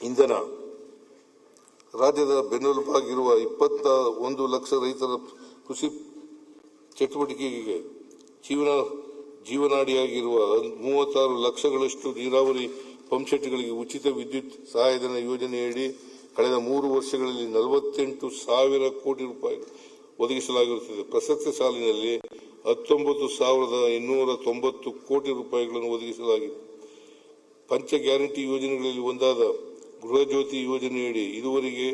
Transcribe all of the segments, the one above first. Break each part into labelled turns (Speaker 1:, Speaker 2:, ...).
Speaker 1: ಇಂಧನ. ರಾಜ್ಯದ ಬೆನ್ನೆಲುಬಾಗಿರುವ 21 ಲಕ್ಷ ರೈತರ ಕೃಷಿ ಚಟುವಟಿಕೆಗೆ ಜೀವನಾಡಿಯಾಗಿರುವ 36 ಲಕ್ಷಗಳಷ್ಟು ನೀರಾವರಿ ಪಂಪ್ಸೆಟ್ಗಳಿಗೆ ಉಚಿತ ವಿದ್ಯುತ್ ಸಹಾಯಧನ ಯೋಜನೆಯಡಿ ಕಳೆದ 3 ವರ್ಷಗಳಲ್ಲಿ 48,000 ಕೋಟಿ ರೂಪಾಯಿ ಒದಗಿಸಲಾಗಿರುತ್ತದೆ. ಪ್ರಸಕ್ತ ಸಾಲಿನಲ್ಲಿ 19,290 ಕೋಟಿ ರೂಪಾಯಿಗಳನ್ನು ಒದಗಿಸಲಾಗಿದೆ. ಪಂಚ ಗ್ಯಾರಂಟಿ ಯೋಜನೆಗಳಲ್ಲಿ ಒಂದಾದ ಗೃಹ ಜ್ಯೋತಿ ಯೋಜನೆಯಡಿ ಇದುವರೆಗೆ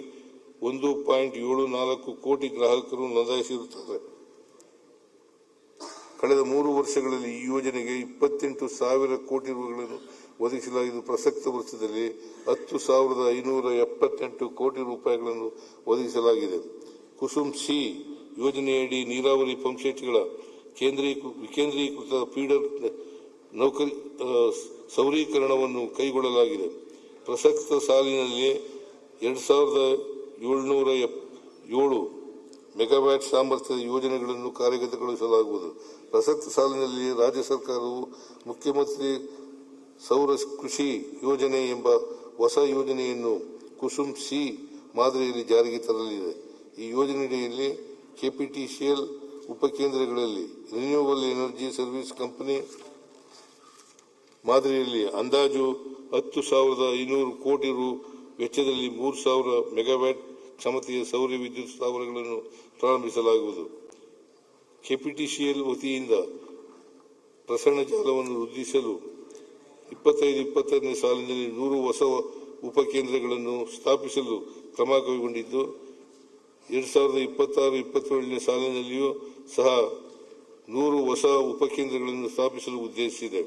Speaker 1: 1.74 ಕೋಟಿ ಗ್ರಾಹಕರು ನೋಂದಾಯಿಸಿರುತ್ತಾರೆ. ಕಳೆದ 3 ವರ್ಷಗಳಲ್ಲಿ ಈ ಯೋಜನೆಗೆ 28,000 ಕೋಟಿ ರೂಪಾಯಿಗಳನ್ನು ಒದಗಿಸಲಾಗಿದ್ದು, ಪ್ರಸಕ್ತ ವರ್ಷದಲ್ಲಿ 10,578 ಕೋಟಿ ರೂಪಾಯಿಗಳನ್ನು ಒದಗಿಸಲಾಗಿದೆ. ಕುಸುಮ್ ಸಿ ಯೋಜನೆಯಡಿ ನೀರಾವರಿ ಪಂಪ್ಸೆಟ್ಗಳ ವಿಕೇಂದ್ರೀಕೃತ ಫೀಡರ್ ಸೌರೀಕರಣವನ್ನು ಕೈಗೊಳ್ಳಲಾಗಿದೆ. ಪ್ರಸಕ್ತ ಸಾಲಿನಲ್ಲಿ 2,707 ಮೆಗಾವ್ಯಾಟ್ ಸಾಮರ್ಥ್ಯದ ಯೋಜನೆಗಳನ್ನು ಕಾರ್ಯಗತಗೊಳಿಸಲಾಗುವುದು. ಪ್ರಸಕ್ತ ಸಾಲಿನಲ್ಲಿ ರಾಜ್ಯ ಸರ್ಕಾರವು ಮುಖ್ಯಮಂತ್ರಿ ಸೌರ ಕೃಷಿ ಯೋಜನೆ ಎಂಬ ಹೊಸ ಯೋಜನೆಯನ್ನು ಕುಸುಮ್ ಸಿ ಮಾದರಿಯಲ್ಲಿ ಜಾರಿಗೆ ತರಲಿದೆ. ಈ ಯೋಜನೆಯಡಿಯಲ್ಲಿ ಕೆಪಿಟಿಸಿಎಲ್ ಉಪಕೇಂದ್ರಗಳಲ್ಲಿ ರಿನ್ಯೂವಬಲ್ ಎನರ್ಜಿ ಸರ್ವಿಸ್ ಕಂಪನಿ ಮಾದರಿಯಲ್ಲಿ ಅಂದಾಜು 10,500 ಕೋಟಿ ರು ವೆಚ್ಚದಲ್ಲಿ 3,000 ಮೆಗಾವ್ಯಾಟ್ ಕ್ಷಮತೆಯ ಸೌರ ವಿದ್ಯುತ್ ಸ್ಥಾವರಗಳನ್ನು ಪ್ರಾರಂಭಿಸಲಾಗುವುದು. ಕೆಪಿಟಿಸಿಎಲ್ ವತಿಯಿಂದ ಪ್ರಸರಣ ಜಾಲವನ್ನು ವೃದ್ಧಿಸಲು 25-26ನೇ ಸಾಲಿನಲ್ಲಿ 100 ಹೊಸ ಉಪಕೇಂದ್ರಗಳನ್ನು ಸ್ಥಾಪಿಸಲು ಕ್ರಮ ಕೈಗೊಂಡಿದ್ದು, 2026-27ನೇ ಸಾಲಿನಲ್ಲಿಯೂ ಸಹ 100 ಹೊಸ ಉಪಕೇಂದ್ರಗಳನ್ನು ಸ್ಥಾಪಿಸಲು ಉದ್ದೇಶಿಸಿದೆ.